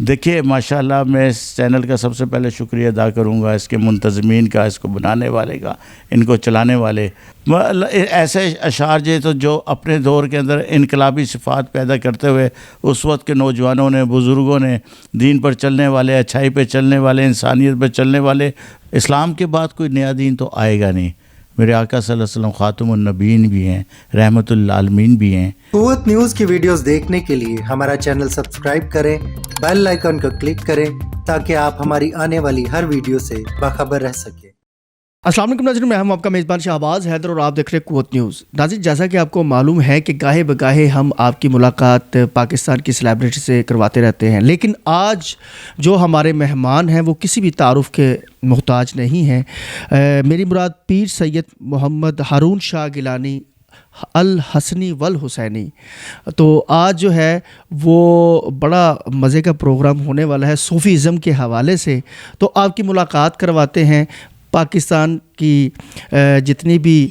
دیکھیے ماشاءاللہ میں اس چینل کا سب سے پہلے شکریہ ادا کروں گا، اس کے منتظمین کا، اس کو بنانے والے کا، ان کو چلانے والے۔ ایسے اشعار جو اپنے دور کے اندر انقلابی صفات پیدا کرتے ہوئے اس وقت کے نوجوانوں نے، بزرگوں نے، دین پر چلنے والے، اچھائی پہ چلنے والے، انسانیت پہ چلنے والے، اسلام کے بعد کوئی نیا دین تو آئے گا نہیں۔ میرے آقا صلی اللہ علیہ وسلم خاتم النبیین بھی ہیں، رحمت للعالمین بھی ہیں۔ قوت نیوز کی ویڈیوز دیکھنے کے لیے ہمارا چینل سبسکرائب کریں، بیل آئیکن کو کلک کریں تاکہ آپ ہماری آنے والی ہر ویڈیو سے باخبر رہ سکیں۔ السلام علیکم ناظرین، میں ہوں آپ کا میزبان شہباز حیدر اور آپ دیکھ رہے ہیں قوت نیوز۔ ناظرین، جیسا کہ آپ کو معلوم ہے کہ گاہے بگاہے ہم آپ کی ملاقات پاکستان کی سیلیبریٹی سے کرواتے رہتے ہیں، لیکن آج جو ہمارے مہمان ہیں وہ کسی بھی تعارف کے محتاج نہیں ہیں۔ میری مراد پیر سید محمد ہارون شاہ گیلانی الحسنی والحسینی۔ تو آج جو ہے وہ بڑا مزے کا پروگرام ہونے والا ہے صوفیزم کے حوالے سے، تو آپ کی ملاقات کرواتے ہیں۔ پاکستان کی جتنی بھی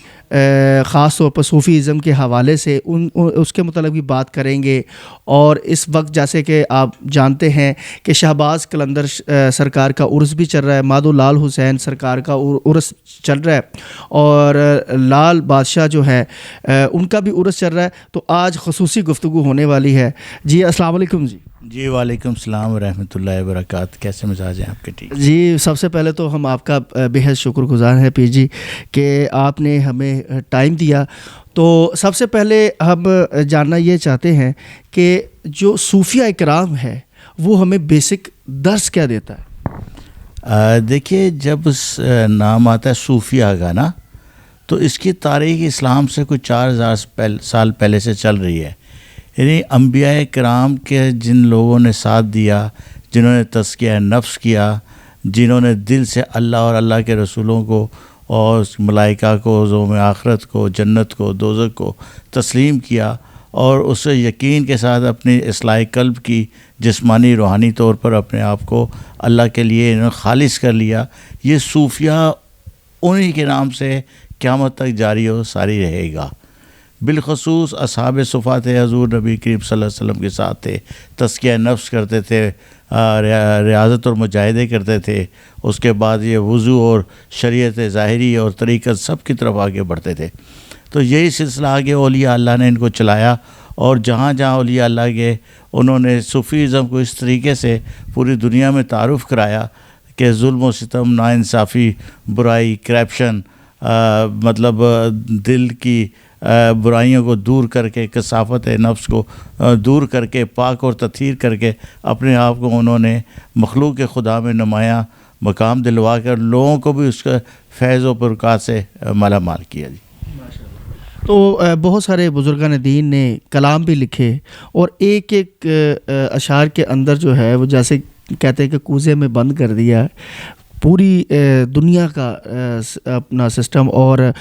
خاص طور پر صوفیزم کے حوالے سے اس کے متعلق بھی بات کریں گے۔ اور اس وقت جیسے کہ آپ جانتے ہیں کہ شہباز قلندر سرکار کا عرس بھی چل رہا ہے، مادو لال حسین سرکار کا عرس چل رہا ہے، اور لال بادشاہ جو ہے ان کا بھی عرس چل رہا ہے۔ تو آج خصوصی گفتگو ہونے والی ہے۔ جی السلام علیکم۔ جی وعلیکم السلام ورحمۃ اللہ وبرکاتہ۔ کیسے مزاج ہیں آپ کے؟ ٹھیک جی، سب سے پہلے تو ہم آپ کا بےحد شکر گزار ہیں پیر جی کہ آپ نے ہمیں ٹائم دیا۔ تو سب سے پہلے ہم جاننا یہ چاہتے ہیں کہ جو صوفیہ اکرام ہے وہ ہمیں بیسک درس کیا دیتا ہے؟ دیکھیے، جب نام آتا ہے صوفیہ کا نا، تو اس کی تاریخ اسلام سے کچھ 4000 سال پہلے سے چل رہی ہے۔ یعنی انبیاء کرام کے جن لوگوں نے ساتھ دیا، جنہوں نے تزکیہ نفس کیا، جنہوں نے دل سے اللہ اور اللہ کے رسولوں کو اور ملائکہ کو، یوم آخرت کو، جنت کو، دوزخ کو تسلیم کیا، اور اس سے یقین کے ساتھ اپنی اصلاح قلب کی، جسمانی روحانی طور پر اپنے آپ کو اللہ کے لیے انہوں نے خالص کر لیا، یہ صوفیہ انہی کے نام سے قیامت تک جاری و ساری رہے گا۔ بالخصوص اصحاب صفات حضور نبی کریم صلی اللہ علیہ وسلم کے ساتھ تھے، تزکیہ نفس کرتے تھے، ریاضت اور مجاہدے کرتے تھے، اس کے بعد یہ وضو اور شریعت ظاہری اور طریقت سب کی طرف آگے بڑھتے تھے۔ تو یہی سلسلہ آگے اولیاء اللہ نے ان کو چلایا، اور جہاں جہاں اولیاء اللہ گئے انہوں نے صوفیزم کو اس طریقے سے پوری دنیا میں تعارف کرایا کہ ظلم و ستم، ناانصافی، برائی، کرپشن، مطلب دل کی برائیوں کو دور کر کے، کثافت نفس کو دور کر کے، پاک اور تطہیر کر کے اپنے آپ کو انہوں نے مخلوق خدا میں نمایاں مقام دلوا کر لوگوں کو بھی اس کا فیض و برکات سے مالا مال کیا۔ جی تو بہت سارے بزرگان دین نے کلام بھی لکھے، اور ایک ایک اشعار کے اندر جو ہے وہ جیسے کہتے ہیں کہ کوزے میں بند کر دیا پوری دنیا کا اپنا سسٹم، اور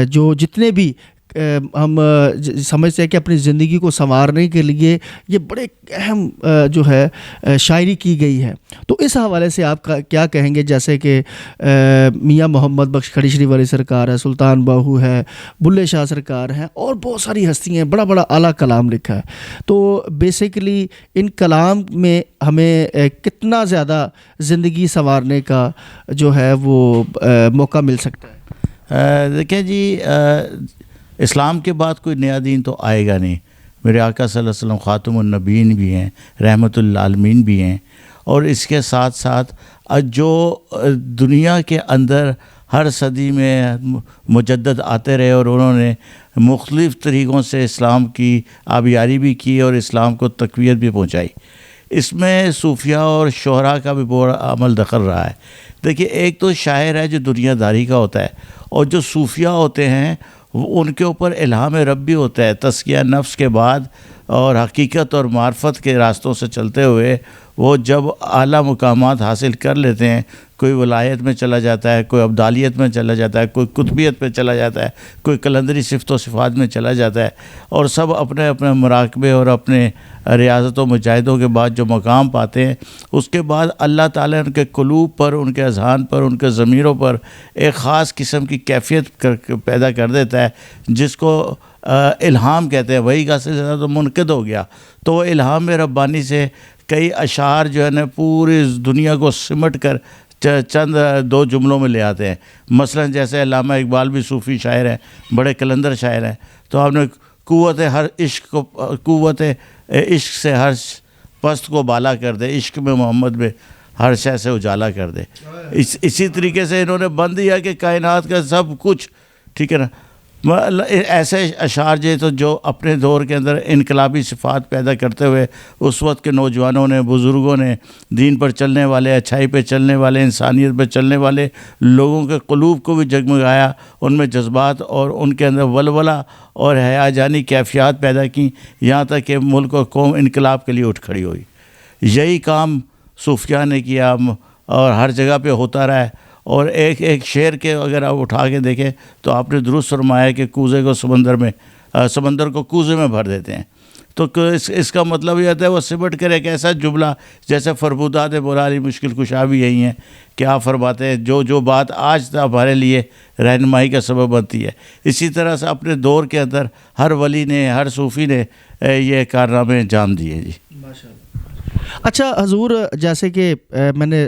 جو جتنے بھی ہم سمجھتے ہیں کہ اپنی زندگی کو سنوارنے کے لیے یہ بڑے اہم جو ہے شاعری کی گئی ہے۔ تو اس حوالے سے آپ کیا کہیں گے؟ جیسے کہ میاں محمد بخش کھڑی شریف والی سرکار ہے، سلطان باہو ہے، بلے شاہ سرکار ہیں، اور بہت ساری ہستیاں ہیں، بڑا بڑا اعلیٰ کلام لکھا ہے۔ تو بیسیکلی ان کلام میں ہمیں کتنا زیادہ زندگی سنوارنے کا جو ہے وہ موقع مل سکتا ہے؟ دیکھیں جی، اسلام کے بعد کوئی نیا دین تو آئے گا نہیں۔ میرے آقا صلی اللہ علیہ وسلم خاتم النبیین بھی ہیں، رحمت للعالمین بھی ہیں، اور اس کے ساتھ ساتھ جو دنیا کے اندر ہر صدی میں مجدد آتے رہے، اور انہوں نے مختلف طریقوں سے اسلام کی آبیاری بھی کی اور اسلام کو تقویت بھی پہنچائی۔ اس میں صوفیہ اور شعراء کا بھی بڑا عمل دخل رہا ہے۔ دیکھیے، ایک تو شاعر ہے جو دنیا داری کا ہوتا ہے، اور جو صوفیہ ہوتے ہیں ان کے اوپر الہام ربی ہوتا ہے، تزکیہ نفس کے بعد اور حقیقت اور معرفت کے راستوں سے چلتے ہوئے وہ جب اعلیٰ مقامات حاصل کر لیتے ہیں، کوئی ولایت میں چلا جاتا ہے، کوئی ابدالیت میں چلا جاتا ہے، کوئی قطبیت پہ چلا جاتا ہے، کوئی قلندری صفت و صفات میں چلا جاتا ہے، اور سب اپنے اپنے مراقبے اور اپنے ریاضت و مجاہدوں کے بعد جو مقام پاتے ہیں، اس کے بعد اللہ تعالیٰ ان کے قلوب پر، ان کے اذہان پر، ان کے ضمیروں پر ایک خاص قسم کی کیفیت پیدا کر دیتا ہے، جس کو الہام کہتے ہیں۔ وہی کا سلسلہ تو منعقد ہو گیا، تو وہ الہام ربانی سے کئی اشعار جو ہے نا پوری دنیا کو سمٹ کر چند 2 جملوں میں لے آتے ہیں. مثلا جیسے علامہ اقبال بھی صوفی شاعر ہیں, بڑے قلندر شاعر ہیں. تو آپ نے قوت عشق سے ہر پست کو بالا کر دے, عشق میں محمد میں ہر شے سے اجالا کر دے. اسی طریقے سے انہوں نے بند دیا کہ کائنات کا سب کچھ, ٹھیک ہے نا, ایسے اشعار جو اپنے دور کے اندر انقلابی صفات پیدا کرتے ہوئے اس وقت کے نوجوانوں نے, بزرگوں نے, دین پر چلنے والے, اچھائی پہ چلنے والے, انسانیت پہ چلنے والے لوگوں کے قلوب کو بھی جگمگایا, ان میں جذبات اور ان کے اندر ولولہ اور ہیجانی کیفیات پیدا کی, یہاں تک کہ ملک و قوم انقلاب کے لیے اٹھ کھڑی ہوئی. یہی کام صوفیاء نے کیا اور ہر جگہ پہ ہوتا رہا ہے. اور ایک شعر کے اگر آپ اٹھا کے دیکھیں تو آپ نے درست فرمایا کہ کوزے کو سمندر کو کوزے میں بھر دیتے ہیں. تو اس کا مطلب یہ ہوتا ہے وہ سمٹ کر ایک ایسا جملہ جیسے فربودات براری مشکل کشا بھی یہی ہیں کہ آپ فرماتے ہیں جو بات آج ہمارے لیے رہنمائی کا سبب بنتی ہے. اسی طرح سے اپنے دور کے اندر ہر ولی نے, ہر صوفی نے یہ کارنامے انجام دیے. جی ماشاءاللہ. اچھا حضور, جیسے کہ میں نے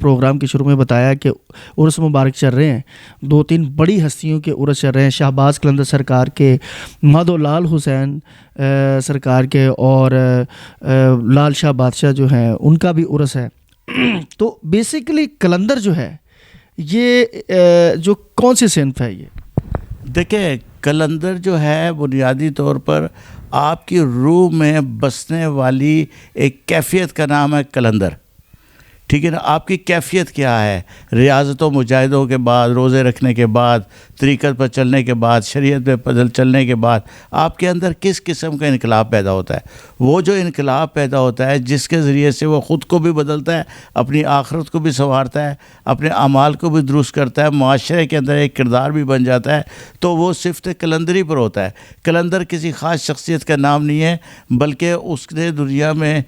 پروگرام کے شروع میں بتایا کہ عرس مبارک چل رہے ہیں, 2-3 بڑی ہستیوں کے عرس چل رہے ہیں. شہباز قلندر سرکار کے, مادھو لال حسین سرکار کے, اور لال شاہ بادشاہ جو ہیں ان کا بھی عرس ہے. تو بیسیکلی قلندر جو ہے یہ جو کون سی صنف ہے؟ یہ دیکھیں, قلندر جو ہے بنیادی طور پر آپ کی روح میں بسنے والی ایک کیفیت کا نام ہے قلندر, ٹھیک ہے نا. آپ کی کیفیت کیا ہے؟ ریاضت و مجاہدوں کے بعد, روزے رکھنے کے بعد, طریقت پر چلنے کے بعد, شریعت پہ بدل چلنے کے بعد آپ کے اندر کس قسم کا انقلاب پیدا ہوتا ہے؟ وہ جو انقلاب پیدا ہوتا ہے جس کے ذریعے سے وہ خود کو بھی بدلتا ہے, اپنی آخرت کو بھی سنوارتا ہے, اپنے اعمال کو بھی درست کرتا ہے, معاشرے کے اندر ایک کردار بھی بن جاتا ہے, تو وہ صفت قلندری پر ہوتا ہے. قلندر کسی خاص شخصیت کا نام نہیں ہے, بلکہ اس نے دنیا میں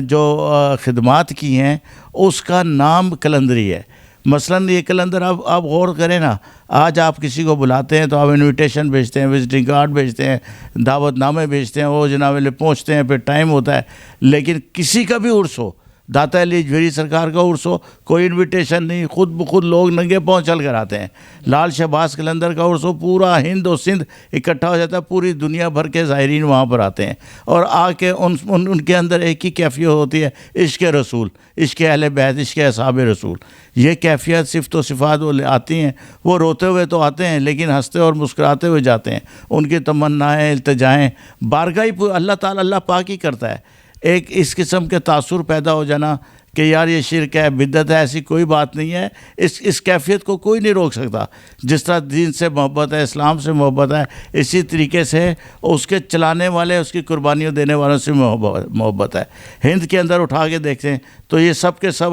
جو خدمات کی ہیں اس کا نام قلندری ہے. مثلاً یہ قلندر آپ غور کریں نا, آج آپ کسی کو بلاتے ہیں تو آپ انویٹیشن بھیجتے ہیں, وزٹنگ کارڈ بھیجتے ہیں, دعوت نامے بھیجتے ہیں, وہ جناب لے پہنچتے ہیں, پھر ٹائم ہوتا ہے. لیکن کسی کا بھی عرس ہو, داتا علی جویری سرکار کا عرس ہو, کوئی انویٹیشن نہیں, خود بخود لوگ ننگے پاؤں چل کر آتے ہیں. لال شہباز قلندر کا عرس ہو, پورا ہند و سندھ اکٹھا ہو جاتا ہے, پوری دنیا بھر کے زائرین وہاں پر آتے ہیں, اور آ کے ان کے اندر ایک ہی کیفیت ہوتی ہے, عشق رسول, عشق اہل بیت, عشق اصحاب رسول. یہ کیفیت صفت و صفات وہ آتی ہیں, وہ روتے ہوئے تو آتے ہیں لیکن ہنستے اور مسکراتے ہوئے جاتے ہیں. ان کی تمنائیں, التجائیں بارگاہ اللہ تعالیٰ, اللہ پاک ہی کرتا ہے. ایک اس قسم کے تاثر پیدا ہو جانا کہ یار یہ شرک ہے, بدعت ہے, ایسی کوئی بات نہیں ہے. اس کیفیت کو کوئی نہیں روک سکتا. جس طرح دین سے محبت ہے, اسلام سے محبت ہے, اسی طریقے سے اس کے چلانے والے, اس کی قربانیوں دینے والوں سے محبت ہے. ہند کے اندر اٹھا کے دیکھتے ہیں تو یہ سب کے سب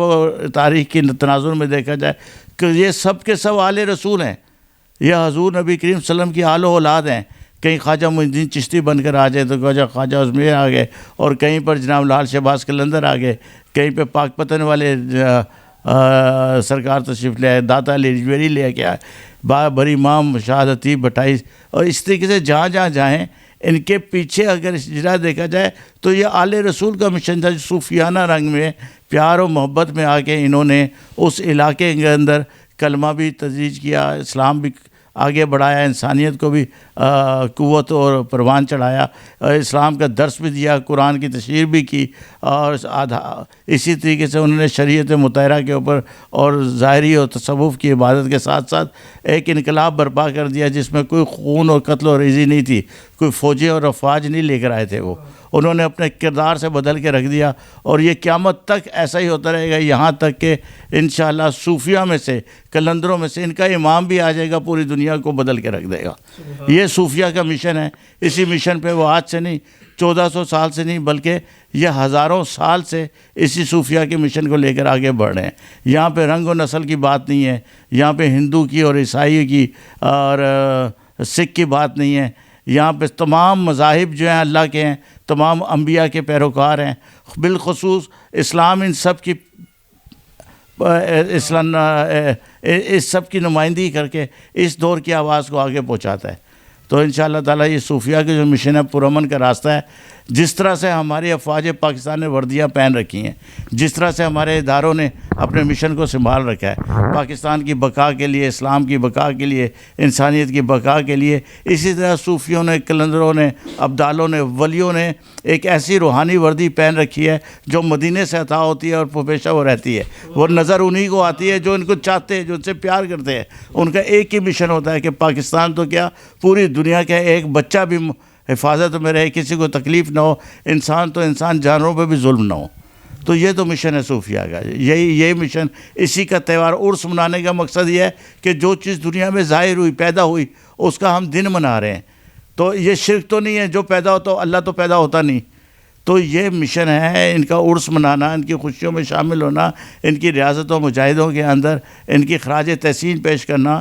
تاریخ کی تناظر میں دیکھا جائے کہ یہ سب کے سب آل رسول ہیں. یہ حضور نبی کریم صلی اللہ علیہ وسلم کی آل و اولاد ہیں. کہیں خواجہ معین الدین چشتی بن کر آ جائے تو خواجہ عزمیر آ گئے, اور کہیں پر جناب لال شہباز قلندر آ گئے, کہیں پہ پاک پتن والے سرکار تشریف لے آئے, داتا علی جویری لے کے آئے, بری امام شاہ حتیب بٹائی, اور اس طریقے سے جہاں جہاں جائیں ان کے پیچھے اگر اجرا دیکھا جائے تو یہ آل رسول کا مشن تھا. صوفیانہ رنگ میں, پیار و محبت میں آ کے انہوں نے اس علاقے کے اندر کلمہ بھی تدریج کیا, اسلام بھی آگے بڑھایا, انسانیت کو بھی قوت اور پروان چڑھایا, اسلام کا درس بھی دیا, قرآن کی تشریح بھی کی, اور اسی طریقے سے انہوں نے شریعت مطہرہ کے اوپر اور ظاہری اور تصوف کی عبادت کے ساتھ ساتھ ایک انقلاب برپا کر دیا جس میں کوئی خون اور قتل و ریزی نہیں تھی, کوئی فوجی اور افواج نہیں لے کر آئے تھے. وہ انہوں نے اپنے کردار سے بدل کے رکھ دیا, اور یہ قیامت تک ایسا ہی ہوتا رہے گا, یہاں تک کہ انشاءاللہ صوفیہ میں سے, قلندروں میں سے ان کا امام بھی آ جائے گا, پوری دنیا کو بدل کے رکھ دے گا. یہ صوفیہ کا مشن ہے. اسی مشن پہ وہ آج سے نہیں, 1400 سال سے نہیں, بلکہ یہ ہزاروں سال سے اسی صوفیہ کے مشن کو لے کر آگے بڑھ رہے ہیں. یہاں پہ رنگ و نسل کی بات نہیں ہے, یہاں پہ ہندو کی اور عیسائی کی اور سکھ کی بات نہیں ہے. یہاں پہ تمام مذاہب جو ہیں اللہ کے ہیں, تمام انبیاء کے پیروکار ہیں. بالخصوص اسلام ان سب کی اس سب کی نمائندگی کر کے اس دور کی آواز کو آگے پہنچاتا ہے. تو انشاءاللہ تعالیٰ یہ صوفیہ کے جو مشن ہے پرامن کا راستہ ہے. جس طرح سے ہماری افواج پاکستان نے وردیاں پہن رکھی ہیں, جس طرح سے ہمارے اداروں نے اپنے مشن کو سنبھال رکھا ہے پاکستان کی بقا کے لیے, اسلام کی بقا کے لیے, انسانیت کی بقا کے لیے, اسی طرح صوفیوں نے, کلندروں نے, ابدالوں نے, ولیوں نے ایک ایسی روحانی وردی پہن رکھی ہے جو مدینے سے عطا ہوتی ہے اور ہمیشہ وہ رہتی ہے. وہ نظر انہی کو آتی ہے جو ان کو چاہتے ہیں, جو ان سے پیار کرتے ہیں. ان کا ایک ہی مشن ہوتا ہے کہ پاکستان تو کیا پوری دنیا کا ایک بچہ بھی حفاظت میں رہے, کسی کو تکلیف نہ ہو, انسان تو انسان, جانوروں پہ بھی ظلم نہ ہو. تو یہ تو مشن ہے صوفیہ کا. یہی مشن, اسی کا تہوار عرس منانے کا مقصد یہ ہے کہ جو چیز دنیا میں ظاہر ہوئی, پیدا ہوئی, اس کا ہم دن منا رہے ہیں. تو یہ شرک تو نہیں ہے, جو پیدا ہوتا ہو اللہ تو پیدا ہوتا نہیں. تو یہ مشن ہے ان کا عرس منانا, ان کی خوشیوں میں شامل ہونا, ان کی ریاست و مجاہدوں کے اندر ان کی خراج تحسین پیش کرنا,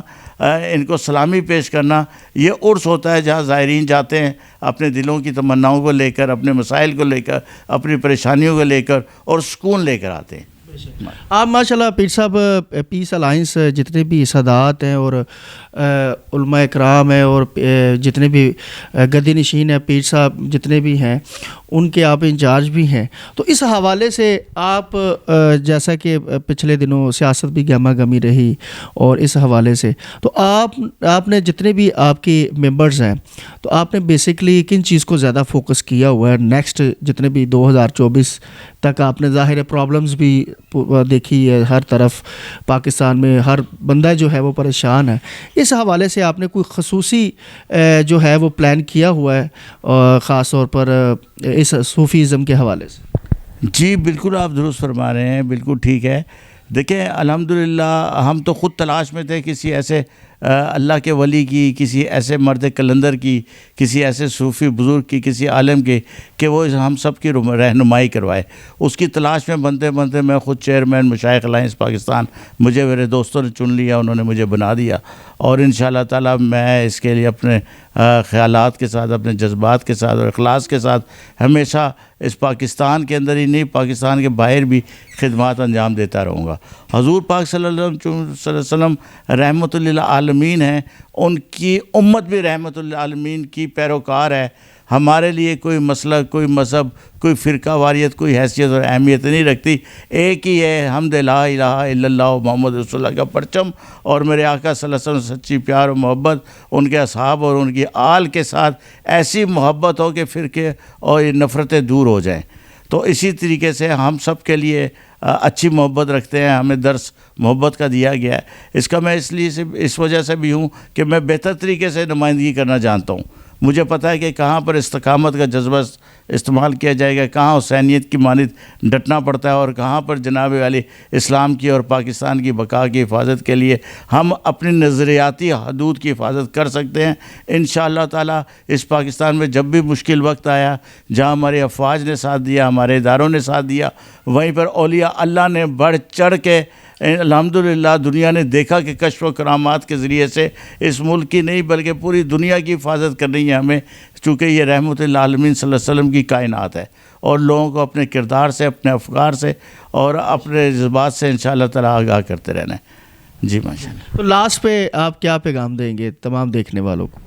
ان کو سلامی پیش کرنا. یہ عرس ہوتا ہے جہاں زائرین جاتے ہیں اپنے دلوں کی تمناؤں کو لے کر, اپنے مسائل کو لے کر, اپنی پریشانیوں کو لے کر, اور سکون لے کر آتے ہیں. آپ ماشاءاللہ پیر صاحب, پیس الائنس جتنے بھی سادات ہیں اور علماء اکرام ہیں اور جتنے بھی گدی نشین ہیں, پیر صاحب جتنے بھی ہیں, ان کے آپ انچارج بھی ہیں. تو اس حوالے سے آپ, جیسا کہ پچھلے دنوں سیاست بھی گہما گہمی رہی, اور اس حوالے سے تو آپ نے جتنے بھی آپ کے ممبرز ہیں, تو آپ نے بیسکلی کن چیز کو زیادہ فوکس کیا ہوا ہے نیکسٹ جتنے بھی 2024 تک؟ آپ نے ظاہر پرابلمز بھی دیکھی ہے ہر طرف, پاکستان میں ہر بندہ جو ہے وہ پریشان ہے. اس حوالے سے آپ نے کوئی خصوصی جو ہے وہ پلان کیا ہوا ہے, خاص طور پر اس صوفیزم کے حوالے سے؟ جی بالکل, آپ درست فرما رہے ہیں, بالکل ٹھیک ہے. دیکھیں الحمدللہ ہم تو خود تلاش میں تھے کسی ایسے اللہ کے ولی کی, کسی ایسے مرد کلندر کی, کسی ایسے صوفی بزرگ کی, کسی عالم کے, کہ وہ ہم سب کی رہنمائی کروائے. اس کی تلاش میں بنتے بنتے میں خود چیئرمین مشائخ الائنس پاکستان, مجھے میرے دوستوں نے چن لیا, انہوں نے مجھے بنا دیا. اور انشاءاللہ تعالیٰ میں اس کے لیے اپنے خیالات کے ساتھ, اپنے جذبات کے ساتھ اور اخلاص کے ساتھ ہمیشہ اس پاکستان کے اندر ہی نہیں, پاکستان کے باہر بھی خدمات انجام دیتا رہوں گا. حضور پاک صلی اللہ علیہ وسلم رحمۃ للعالمین ہیں, ان کی امت بھی رحمۃ للعالمین کی پیروکار ہے. ہمارے لیے کوئی مسلک, کوئی مذہب, کوئی فرقہ واریت, کوئی حیثیت اور اہمیت نہیں رکھتی. ایک ہی ہے حمد لا الہ الا اللہ محمد رسول اللہ کا پرچم, اور میرے آقا صلی اللہ علیہ وسلم سچی پیار و محبت, ان کے اصحاب اور ان کی آل کے ساتھ ایسی محبت ہو کہ فرقے اور نفرتیں دور ہو جائیں. تو اسی طریقے سے ہم سب کے لیے اچھی محبت رکھتے ہیں, ہمیں درس محبت کا دیا گیا ہے. اس کا میں اس وجہ سے بھی ہوں کہ میں بہتر طریقے سے نمائندگی کرنا جانتا ہوں. مجھے پتہ ہے کہ کہاں پر استقامت کا جذبہ استعمال کیا جائے گا, کہاں حسینیت کی مانند ڈٹنا پڑتا ہے, اور کہاں پر جناب علی اسلام کی اور پاکستان کی بقا کی حفاظت کے لیے ہم اپنی نظریاتی حدود کی حفاظت کر سکتے ہیں. انشاءاللہ تعالیٰ اس پاکستان میں جب بھی مشکل وقت آیا, جہاں ہماری افواج نے ساتھ دیا, ہمارے اداروں نے ساتھ دیا, وہیں پر اولیاء اللہ نے بڑھ چڑھ کے الحمدللہ دنیا نے دیکھا کہ کشف و کرامات کے ذریعے سے اس ملک کی نہیں بلکہ پوری دنیا کی حفاظت کرنی ہے ہمیں, چونکہ یہ رحمت للعالمین صلی اللہ علیہ وسلم کی کائنات ہے. اور لوگوں کو اپنے کردار سے, اپنے افکار سے اور اپنے جذبات سے انشاءاللہ تعالیٰ آگاہ کرتے رہنا ہے. جی ماشاءاللہ. تو لاسٹ پہ آپ کیا پیغام دیں گے تمام دیکھنے والوں کو؟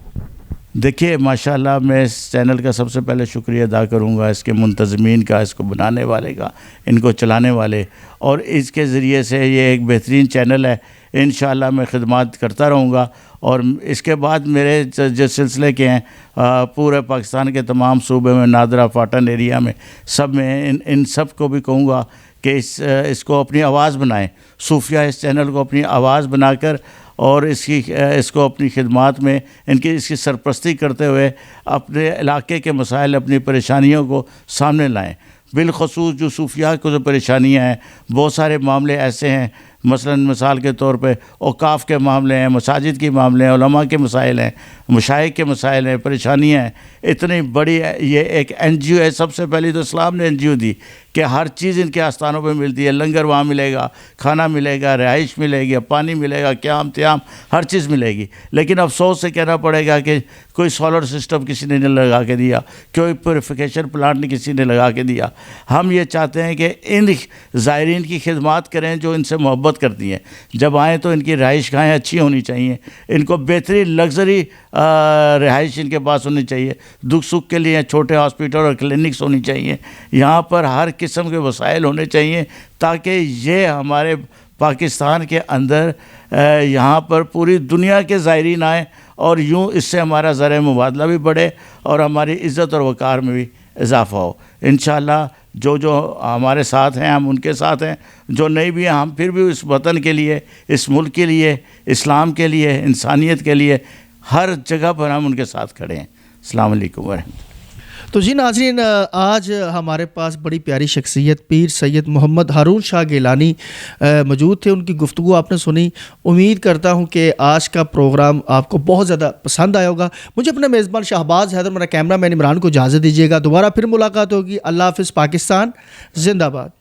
دیکھیے ماشاءاللہ میں اس چینل کا سب سے پہلے شکریہ ادا کروں گا, اس کے منتظمین کا, اس کو بنانے والے کا, ان کو چلانے والے, اور اس کے ذریعے سے یہ ایک بہترین چینل ہے. انشاءاللہ میں خدمات کرتا رہوں گا. اور اس کے بعد میرے جو سلسلے کے ہیں پورے پاکستان کے تمام صوبے میں, نادرہ پاٹن ایریا میں, سب میں ان سب کو بھی کہوں گا کہ اس کو اپنی آواز بنائیں. صوفیہ اس چینل کو اپنی آواز بنا کر اور اس کو اپنی خدمات میں اس کی سرپرستی کرتے ہوئے اپنے علاقے کے مسائل, اپنی پریشانیوں کو سامنے لائیں. بالخصوص جو صوفیہ کو جو پریشانیاں ہیں, بہت سارے معاملے ایسے ہیں, مثال کے طور پہ اوقاف کے معاملے ہیں, مساجد کے معاملے ہیں, علماء کے مسائل ہیں, مشائخ کے مسائل ہیں, پریشانیاں ہیں. اتنی بڑی یہ ایک NGO ہے. سب سے پہلی تو اسلام نے NGO دی کہ ہر چیز ان کے آستانوں پہ ملتی ہے. لنگر وہاں ملے گا, کھانا ملے گا, رہائش ملے گی, پانی ملے گا, قیام تیام ہر چیز ملے گی. لیکن افسوس سے کہنا پڑے گا کہ کوئی سولر سسٹم کسی نے نہیں لگا کے دیا, کوئی پیوریفیکیشن پلانٹ نہیں کسی نے لگا کے دیا. ہم یہ چاہتے ہیں کہ ان زائرین کی خدمات کریں جو ان سے محبت محبت کرتی ہیں. جب آئیں تو ان کی رہائش گاہیں اچھی ہونی چاہیے, ان کو بہترین لگژری رہائش ان کے پاس ہونی چاہیے, دکھ سکھ کے لیے چھوٹے ہاسپٹل اور کلینکس ہونی چاہیے, یہاں پر ہر قسم کے وسائل ہونے چاہیے تاکہ یہ ہمارے پاکستان کے اندر یہاں پر پوری دنیا کے زائرین آئیں اور یوں اس سے ہمارا ذرائع مبادلہ بھی بڑھے اور ہماری عزت اور وقار میں بھی اضافہ ہو. انشاءاللہ جو ہمارے ساتھ ہیں ہم ان کے ساتھ ہیں, جو نہیں بھی ہیں ہم پھر بھی اس وطن کے لیے, اس ملک کے لیے, اسلام کے لیے, انسانیت کے لیے ہر جگہ پر ہم ان کے ساتھ کھڑے ہیں. السلام علیکم ورحمۃ اللہ. تو جی ناظرین, آج ہمارے پاس بڑی پیاری شخصیت پیر سید محمد ہارون شاہ گیلانی موجود تھے. ان کی گفتگو آپ نے سنی. امید کرتا ہوں کہ آج کا پروگرام آپ کو بہت زیادہ پسند آیا ہوگا. مجھے اپنے میزبان شہباز حیدر, میرا کیمرہ مین عمران کو اجازت دیجیے گا. دوبارہ پھر ملاقات ہوگی. اللہ حافظ. پاکستان زندہ باد.